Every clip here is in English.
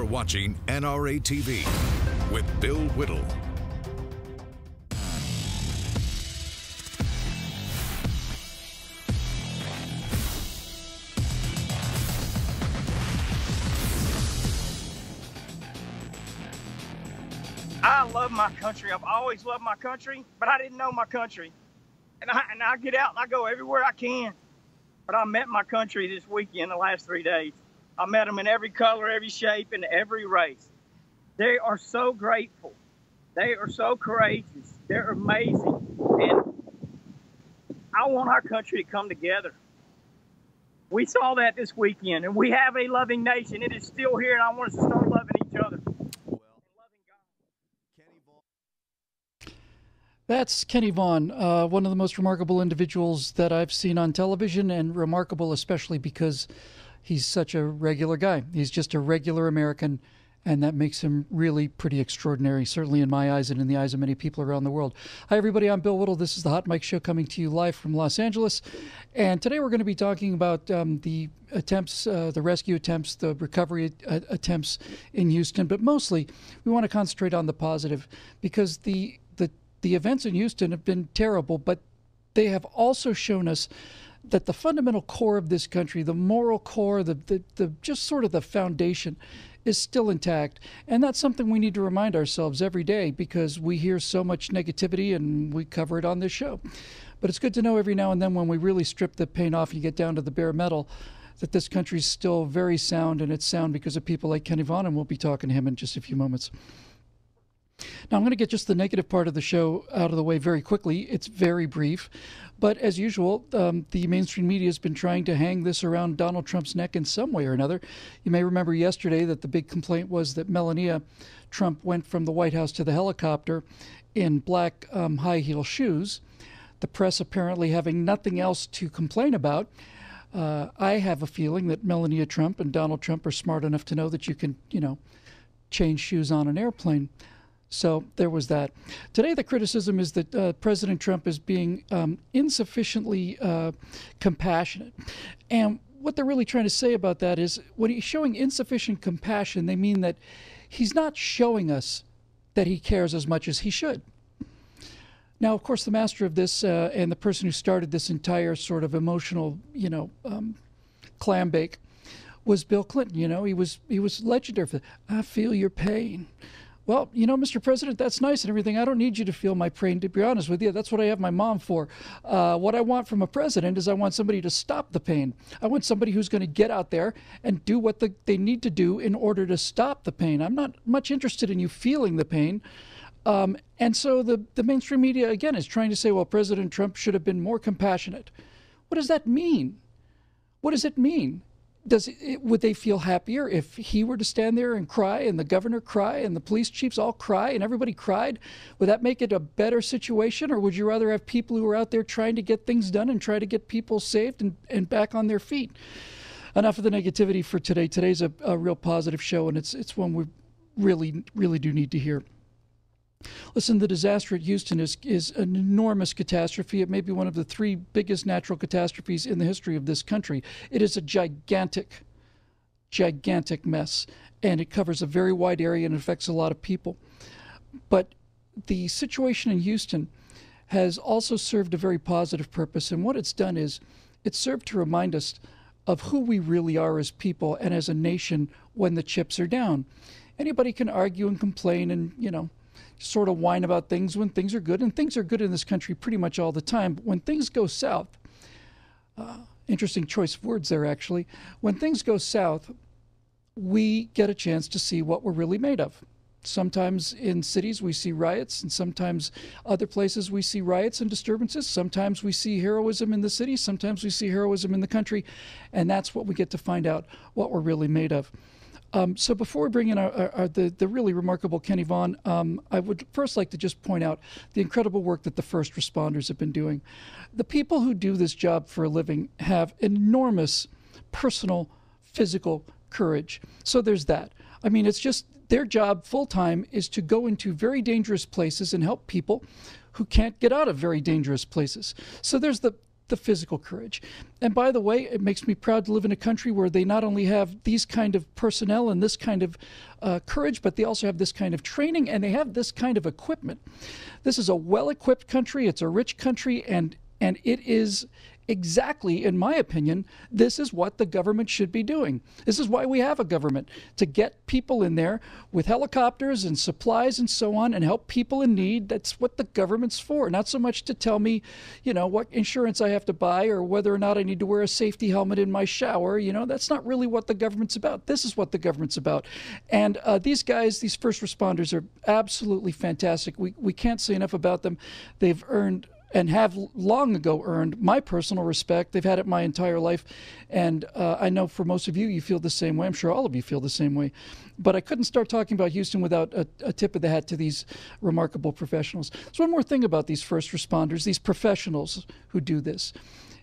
watching NRATV with Bill Whittle. I love my country. I've always loved my country, but I didn't know my country. And I get out and I go everywhere I can. But I met my country this weekend, the last 3 days. I met them in every color, every shape, and every race. They are so grateful. They are so courageous. They're amazing. And I want our country to come together. We saw that this weekend, and we have a loving nation. It is still here, and I want us to start loving each other. That's Kenny Vaughn, one of the most remarkable individuals that I've seen on television, and remarkable especially because he's such a regular guy. He's just a regular American, and that makes him really pretty extraordinary, certainly in my eyes and in the eyes of many people around the world. Hi, everybody. I'm Bill Whittle. This is the Hot Mic Show coming to you live from Los Angeles. And today we're going to be talking about the attempts, the rescue attempts, the recovery attempts in Houston. But mostly we want to concentrate on the positive, because the events in Houston have been terrible, but they have also shown us that the fundamental core of this country, the moral core, the just sort of the foundation, is still intact. And that's something we need to remind ourselves every day, because we hear so much negativity and we cover it on this show. But it's good to know every now and then, when we really strip the paint off and you get down to the bare metal, that this country is still very sound, and it's sound because of people like Kenny Vaughn, and we'll be talking to him in just a few moments. Now, I'm going to get just the negative part of the show out of the way very quickly. It's very brief. But as usual, the mainstream media has been trying to hang this around Donald Trump's neck in some way or another. You may remember yesterday that the big complaint was that Melania Trump went from the White House to the helicopter in black high heel shoes. The press apparently having nothing else to complain about. I have a feeling that Melania Trump and Donald Trump are smart enough to know that you can, change shoes on an airplane. So there was that. Today, the criticism is that President Trump is being insufficiently compassionate. And what they're really trying to say about that is, when he's showing insufficient compassion, they mean that he's not showing us that he cares as much as he should. Now, of course, the master of this and the person who started this entire sort of emotional, clam bake was Bill Clinton. He was legendary for, "I feel your pain." Well, Mr. President, that's nice and everything. I don't need you to feel my pain, to be honest with you. That's what I have my mom for. What I want from a president is I want somebody to stop the pain. I want somebody who's going to get out there and do what they need to do in order to stop the pain. I'm not much interested in you feeling the pain. And so the mainstream media, again, is trying to say, well, President Trump should have been more compassionate. What does that mean? What does it mean? Would they feel happier if he were to stand there and cry, and the governor cry, and the police chiefs all cry, and everybody cried? Would that make it a better situation? Or would you rather have people who are out there trying to get things done and try to get people saved and back on their feet? Enough of the negativity for today. Today's a real positive show, and it's one we really, really do need to hear. Listen, the disaster at Houston is an enormous catastrophe. It may be one of the 3 biggest natural catastrophes in the history of this country. It is a gigantic, gigantic mess, and it covers a very wide area and affects a lot of people. But the situation in Houston has also served a very positive purpose, and what it's done is it's served to remind us of who we really are as people and as a nation when the chips are down. Anybody can argue and complain and, sort of whine about things when things are good, and things are good in this country pretty much all the time. But when things go south, interesting choice of words there, actually. When things go south, we get a chance to see what we're really made of. Sometimes in cities we see riots, and sometimes other places we see riots and disturbances. Sometimes we see heroism in the city, sometimes we see heroism in the country, and that's what we get to find out, what we're really made of. So before we bring in the really remarkable Kenny Vaughn, I would first like to just point out the incredible work that the first responders have been doing. The people who do this job for a living have enormous personal, physical courage. So there's that. I mean, it's just their job full-time is to go into very dangerous places and help people who can't get out of very dangerous places. So there's the the physical courage. And by the way, it makes me proud to live in a country where they not only have these kind of personnel and this kind of courage, but they also have this kind of training, and they have this kind of equipment. This is a well-equipped country. It's a rich country, and it is exactly, in my opinion, this is what the government should be doing. This is why we have a government, to get people in there with helicopters and supplies and so on and help people in need. That's what the government's for, not so much to tell me, you know, what insurance I have to buy or whether or not I need to wear a safety helmet in my shower. You know, that's not really what the government's about. This is what the government's about. And these guys, these first responders, are absolutely fantastic. We can't say enough about them. They've earned and have long ago earned my personal respect. They've had it my entire life. And I know for most of you, you feel the same way. I'm sure all of you feel the same way. But I couldn't start talking about Houston without a tip of the hat to these remarkable professionals. There's one more thing about these first responders, these professionals who do this.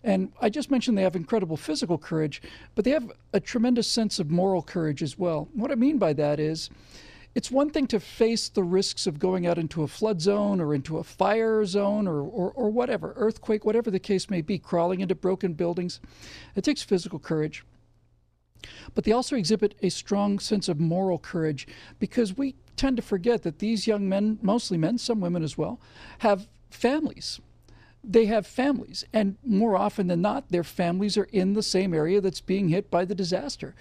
And I just mentioned they have incredible physical courage, but they have a tremendous sense of moral courage as well. What I mean by that is, it's one thing to face the risks of going out into a flood zone or into a fire zone or whatever, earthquake, whatever the case may be, crawling into broken buildings. It takes physical courage. But they also exhibit a strong sense of moral courage, because we tend to forget that these young men, mostly men, some women as well, have families. They have families, and more often than not, their families are in the same area that's being hit by the disaster.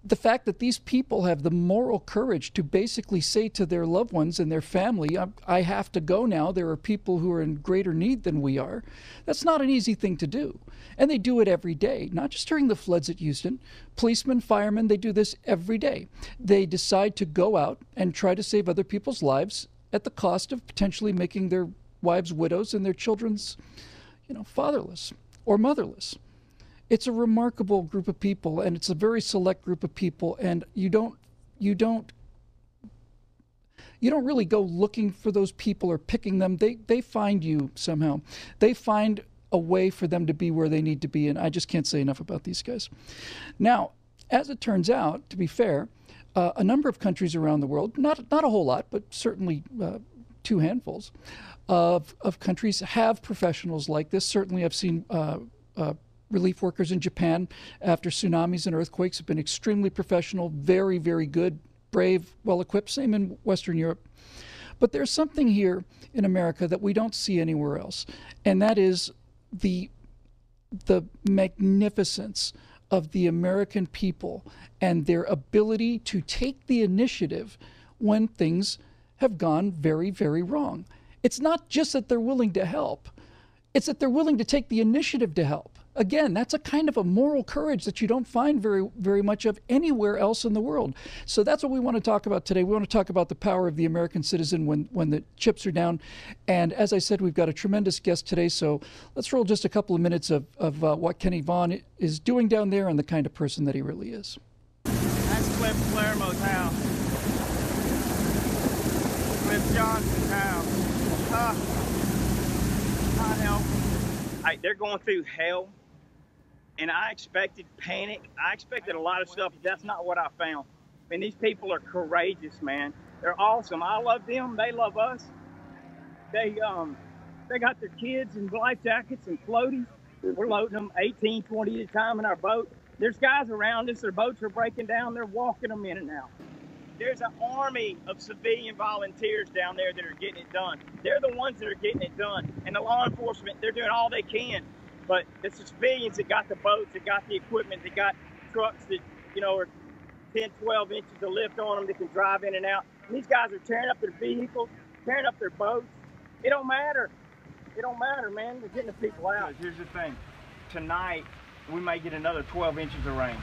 The fact that these people have the moral courage to basically say to their loved ones and their family, I have to go now, there are people who are in greater need than we are, that's not an easy thing to do. And they do it every day, not just during the floods at Houston. Policemen, firemen, they do this every day. They decide to go out and try to save other people's lives at the cost of potentially making their wives widows and their children's, you know, fatherless or motherless. It's a remarkable group of people, and it's a very select group of people, and you don't really go looking for those people or picking them. They find you somehow. They find a way for them to be where they need to be, and I just can't say enough about these guys. Now, as it turns out, to be fair, a number of countries around the world, not a whole lot, but certainly two handfuls of countries have professionals like this. Certainly I've seen relief workers in Japan after tsunamis and earthquakes have been extremely professional, very, very good, brave, well-equipped, same in Western Europe. But there's something here in America that we don't see anywhere else, and that is the magnificence of the American people and their ability to take the initiative when things have gone very, very wrong. It's not just that they're willing to help, it's that they're willing to take the initiative to help. Again, that's a kind of a moral courage that you don't find very, very much of anywhere else in the world. So that's what we want to talk about today. We want to talk about the power of the American citizen when the chips are down. And as I said, we've got a tremendous guest today. So let's roll just a couple of minutes of what Kenny Vaughn is doing down there and the kind of person that he really is. That's Cliff Palermo's house. Cliff Johnson's house. I help. They're going through hell. And I expected panic. I expected a lot of stuff. But that's not what I found. I mean, these people are courageous, man. They're awesome. I love them. They love us. They got their kids in life jackets and floaties. We're loading them 18, 20 at a time in our boat. There's guys around us. Their boats are breaking down. They're walking them in and out. There's an army of civilian volunteers down there that are getting it done. They're the ones that are getting it done. And the law enforcement, they're doing all they can. But it's the civilians that got the boats, that got the equipment, that got trucks that, you know, are 10, 12 inches of lift on them that can drive in and out. And these guys are tearing up their vehicles, tearing up their boats. It don't matter. It don't matter, man. We're getting the people out. Here's the thing. Tonight, we may get another 12 inches of rain.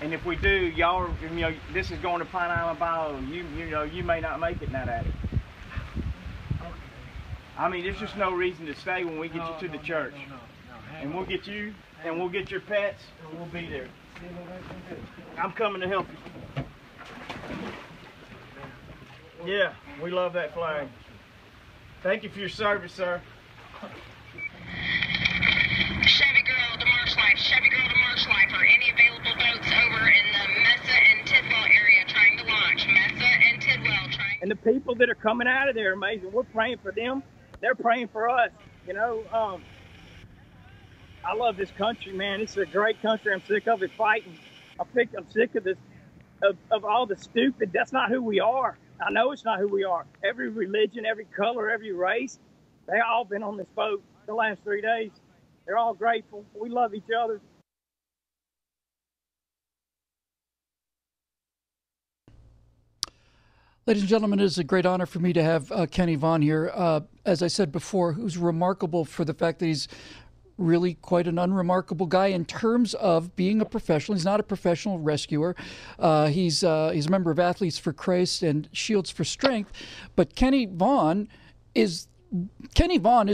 And if we do, y'all, you know, this is going to Pine Island Bio. You know, you may not make it in that attic. I mean, there's just no reason to stay when we get you to the church. And we'll get you, and we'll get your pets, and we'll be there. I'm coming to help you. Yeah, we love that flag. Thank you for your service, sir. Chevy Girl to Marsh Life, Chevy Girl to Marsh Life, or any available boats over in the Mesa and Tidwell area trying to launch. Mesa and Tidwell trying. And the people that are coming out of there are amazing. We're praying for them. They're praying for us. You know, I love this country, man. This is a great country. I'm sick of it fighting. I'm sick of this, of all the stupid. That's not who we are. I know it's not who we are. Every religion, every color, every race, they all been on this boat the last 3 days. They're all grateful. We love each other. Ladies and gentlemen, it is a great honor for me to have Kenny Vaughn here. As I said before, who's remarkable for the fact that he's really quite an unremarkable guy in terms of being a professional. He's not a professional rescuer. He's a member of Athletes for Christ and Shields for Strength. But Kenny Vaughn is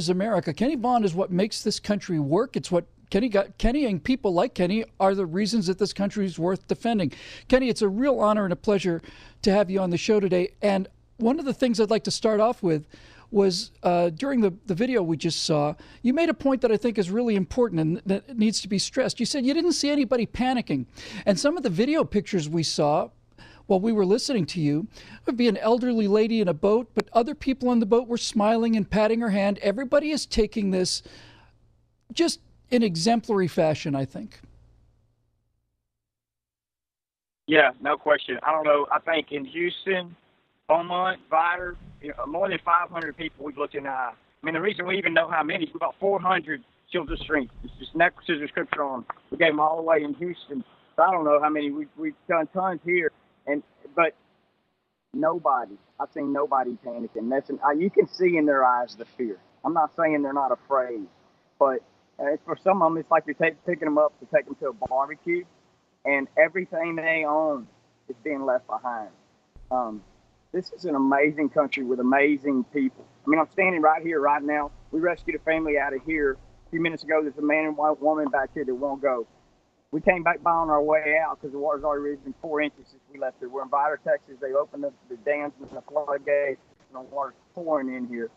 America. Kenny Vaughn is what makes this country work. It's what Kenny and people like Kenny are the reasons that this country is worth defending. Kenny, it's a real honor and a pleasure to have you on the show today. And one of the things I'd like to start off with was during the video we just saw, you made a point that I think is really important and that needs to be stressed. You said you didn't see anybody panicking. And some of the video pictures we saw while we were listening to you would be an elderly lady in a boat, but other people on the boat were smiling and patting her hand. Everybody is taking this just in exemplary fashion, I think. Yeah, no question. I don't know. I think in Houston, Beaumont, Vidor, more than 500 people we've looked in the eye. I mean, the reason we even know how many, we've got 400 Shields of Strength. It's just necklaces with scripture on them. We gave them all the way in Houston. So I don't know how many. We've done tons here. But nobody, I've seen nobody panicking. You can see in their eyes the fear. I'm not saying they're not afraid, but for some of them, it's like you're picking them up to take them to a barbecue, and everything they own is being left behind. This is an amazing country with amazing people. I mean, I'm standing right here right now. We rescued a family out of here a few minutes ago. There's a man and white woman back here that won't go. We came back by on our way out because the water's already risen 4 inches since we left here. We're in Vidor, Texas. They opened up the dams and the floodgates, and the water's pouring in here.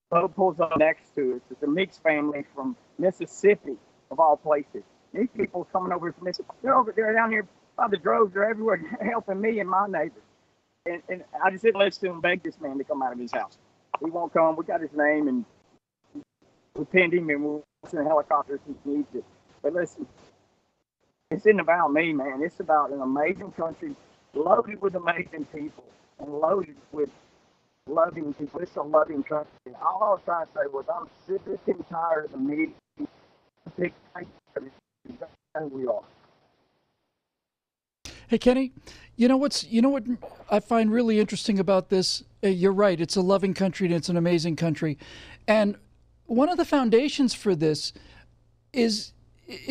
Boat pulls up next to us. It's a mixed family from Mississippi, of all places. These people coming over from Mississippi, they're over there down here by the droves. They're everywhere helping me and my neighbors. And I just didn't listen to him beg this man to come out of his house. He won't come. We got his name, and we pinned him, and we're in a helicopter if he needs it. But listen, it's not about me, man. It's about an amazing country loaded with amazing people and loaded with loving people. It's a loving country. All I was trying to say was I'm sick and tired of the media. Who we are. Hey, Kenny, you know what I find really interesting about this? You're right. It's a loving country and it's an amazing country. And one of the foundations for this is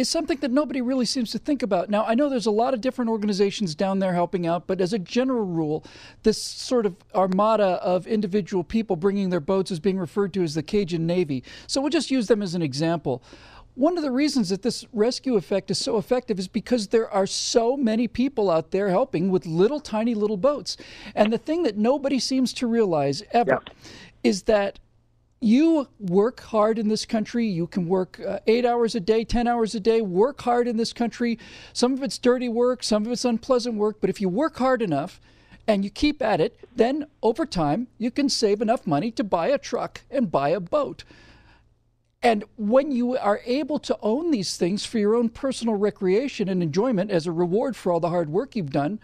something that nobody really seems to think about. Now, I know there's a lot of different organizations down there helping out, but as a general rule, this sort of armada of individual people bringing their boats is being referred to as the Cajun Navy. So we'll just use them as an example. One of the reasons that this rescue effect is so effective is because there are so many people out there helping with tiny little boats. And the thing that nobody seems to realize ever is that you work hard in this country. You can work 8 hours a day, 10 hours a day, work hard in this country. Some of it's dirty work, some of it's unpleasant work. But if you work hard enough and you keep at it, then over time you can save enough money to buy a truck and buy a boat. And when you are able to own these things for your own personal recreation and enjoyment as a reward for all the hard work you've done,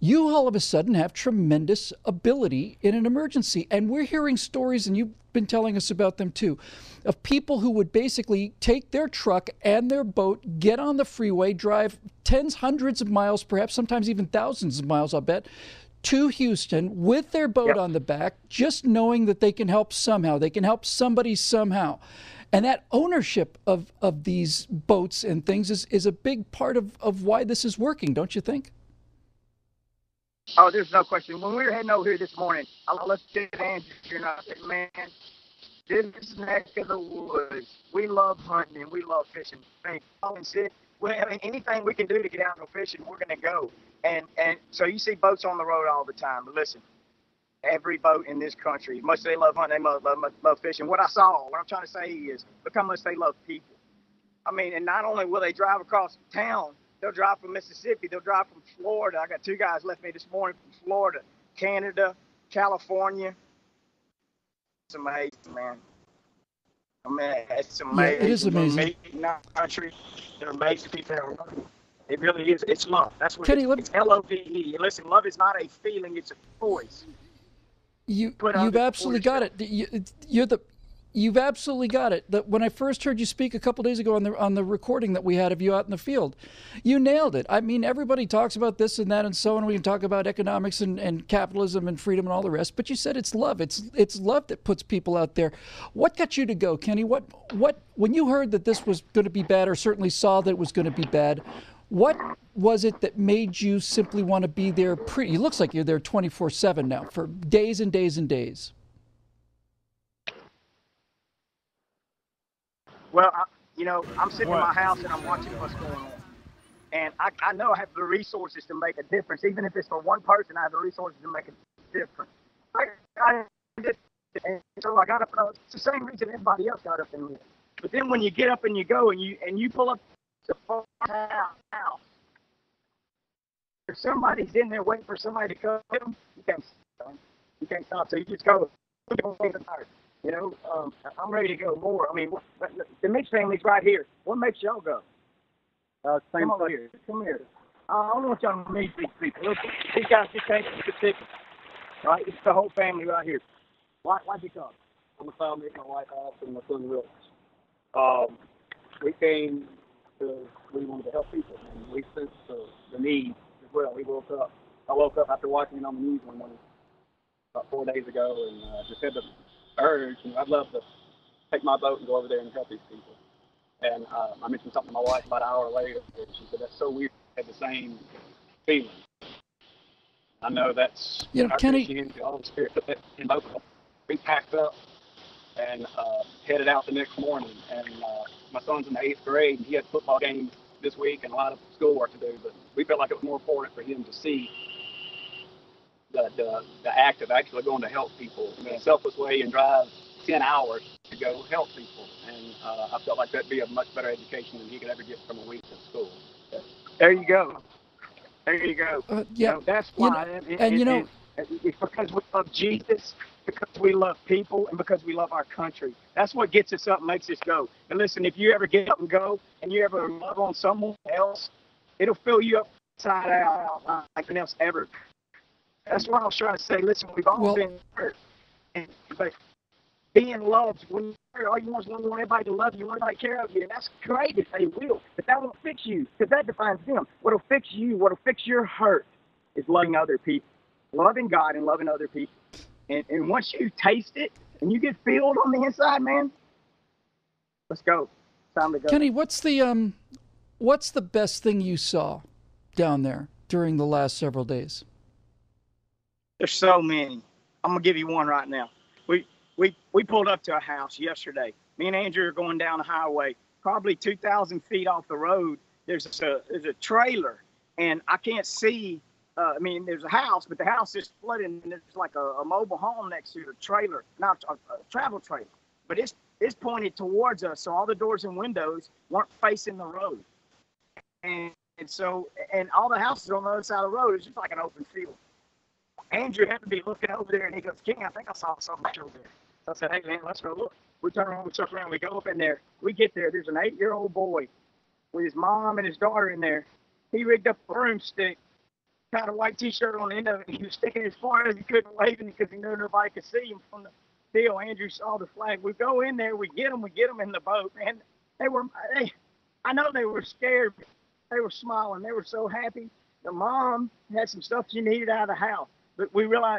you all of a sudden have tremendous ability in an emergency. And we're hearing stories, and you've been telling us about them too, of people who would basically take their truck and their boat, get on the freeway, drive tens, hundreds of miles, perhaps sometimes even thousands of miles, I'll bet, to Houston with their boat on the back, just knowing that they can help somehow. They can help somebody somehow. And that ownership of these boats and things is a big part of why this is working, don't you think? Oh, there's no question. When we were heading over here this morning, I looked at Andrew and I said, man, this neck of the woods, we love hunting and we love fishing. Anything we can do to get out and go fishing, we're going to go. And so you see boats on the road all the time. But listen, every boat in this country, much they love hunting, they love fishing. What I'm trying to say is, look how much they love people. I mean, and not only will they drive across town, they'll drive from Mississippi, they'll drive from Florida. I got 2 guys left me this morning from Florida, Canada, California. It's amazing, man. I mean, it's Yeah, amazing. it is amazing. Amazing country. They're amazing people that are loving. It really is. It's love. That's what Kenny, it's Love. Listen, love is not a feeling; it's a choice. You've absolutely got it. You've absolutely got it. When I first heard you speak a couple days ago on the recording that we had of you out in the field, you nailed it. I mean, everybody talks about this and that and so on. We can talk about economics and capitalism and freedom and all the rest. But you said it's love. It's love that puts people out there. What got you to go, Kenny? What when you heard that this was going to be bad, or certainly saw that it was going to be bad? What was it that made you simply want to be there? It looks like you're there 24/7 now for days and days and days. Well, I'm sitting in my house and I'm watching what's going on. And I know I have the resources to make a difference. Even if it's for one person, I have the resources to make a difference. And so I got up. It's the same reason everybody else got up and lived. But then when you get up and you go and you pull up to the house, if somebody's in there waiting for somebody to come get them, you can't stop. You can't stop. So you just go. I'm ready to go more. I mean, the Mitch family's right here. What makes y'all go? Come over here. Come here. I don't want y'all to meet these people. Look, these guys just came from the Pacific. Right? It's the whole family right here. Why'd you come? I'm a family, my wife, and my son, Will. We came because we wanted to help people, and we sensed the need as well. I woke up after watching it on the news one morning about 4 days ago, and just had the urge, I'd love to take my boat and go over there and help these people. And I mentioned something to my wife about an hour later, and she said, that's so weird. I had the same feeling. I know that's our Kenny, Christianity, all the Spirit put that in both of us. We packed up and headed out the next morning. And my son's in the 8th grade, and he had a football game this week and a lot of schoolwork to do. But we felt like it was more important for him to see the act of actually going to help people in a selfless way and drive 10 hours to go help people. And I felt like that'd be a much better education than he could ever get from a week at school. There you go. There you go. Yeah. That's why. It's because we love Jesus, because we love people, and because we love our country. That's what gets us up and makes us go. And listen, if you ever get up and go and you ever love on someone else, it'll fill you up inside out like nothing else ever. That's what I was trying to say. Listen, we've all been hurt. But being loved, when you're hurt, all you want is everybody to love you, want everybody to care of you. And that's great if they will. But that won't fix you, because that defines them. What'll fix you, what'll fix your hurt is loving other people. Loving God and loving other people. And once you taste it and you get filled on the inside, man, let's go. It's time to go. Kenny, what's the best thing you saw down there during the last several days? There's so many. I'm gonna give you one right now. We pulled up to a house yesterday. Me and Andrew are going down the highway, probably 2,000 feet off the road. There's a trailer, and I can't see. There's a house, but the house is flooded, and there's like a mobile home next to the trailer, not a travel trailer. But it's pointed towards us, so all the doors and windows weren't facing the road. And all the houses are on the other side of the road. It's just like an open field. Andrew happened to be looking over there, and he goes, King, I think I saw something over there. So I said, hey, man, let's go look. We turn around, we chuck around, we go up in there. We get there. There's an 8-year-old boy with his mom and his daughter in there. He rigged up a broomstick, got a white T-shirt on the end of it, and he was sticking as far as he could and waving because he knew nobody could see him from the deal. Andrew saw the flag. We go in there, we get them in the boat, man. I know they were scared. They were smiling. They were so happy. The mom had some stuff she needed out of the house. But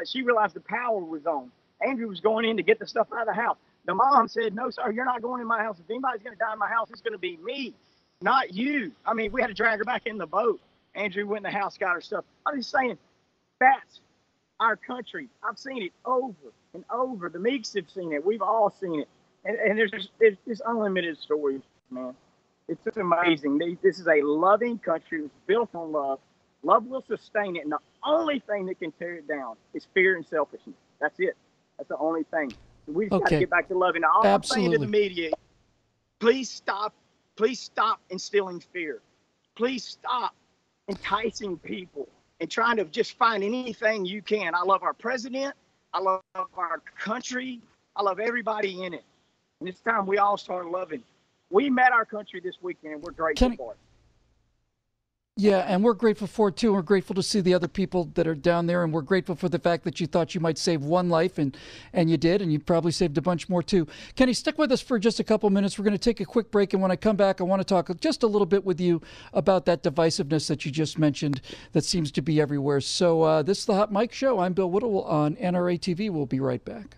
she realized the power was on. Andrew was going in to get the stuff out of the house. The mom said, no, sir, you're not going in my house. If anybody's going to die in my house, it's going to be me, not you. I mean, we had to drag her back in the boat. Andrew went in the house, got her stuff. I'm just saying, that's our country. I've seen it over and over. The Meeks have seen it. We've all seen it. And there's just unlimited stories, man. It's just amazing. This is a loving country. It's built on love. Love will sustain it. And the only thing that can tear it down is fear and selfishness. That's it. That's the only thing. We just got to get back to loving. All I'm saying to the media, please stop instilling fear. Please stop enticing people and trying to just find anything you can. I love our president. I love our country. I love everybody in it. And it's time we all start loving. We met our country this weekend, and we're grateful for it. Yeah, and we're grateful for it, too. We're grateful to see the other people that are down there, and we're grateful for the fact that you thought you might save one life, and you did, and you probably saved a bunch more, too. Kenny, stick with us for just a couple minutes. We're going to take a quick break, and when I come back, I want to talk just a little bit with you about that divisiveness that you just mentioned that seems to be everywhere. So this is the Hot Mic Show. I'm Bill Whittle on NRATV. We'll be right back.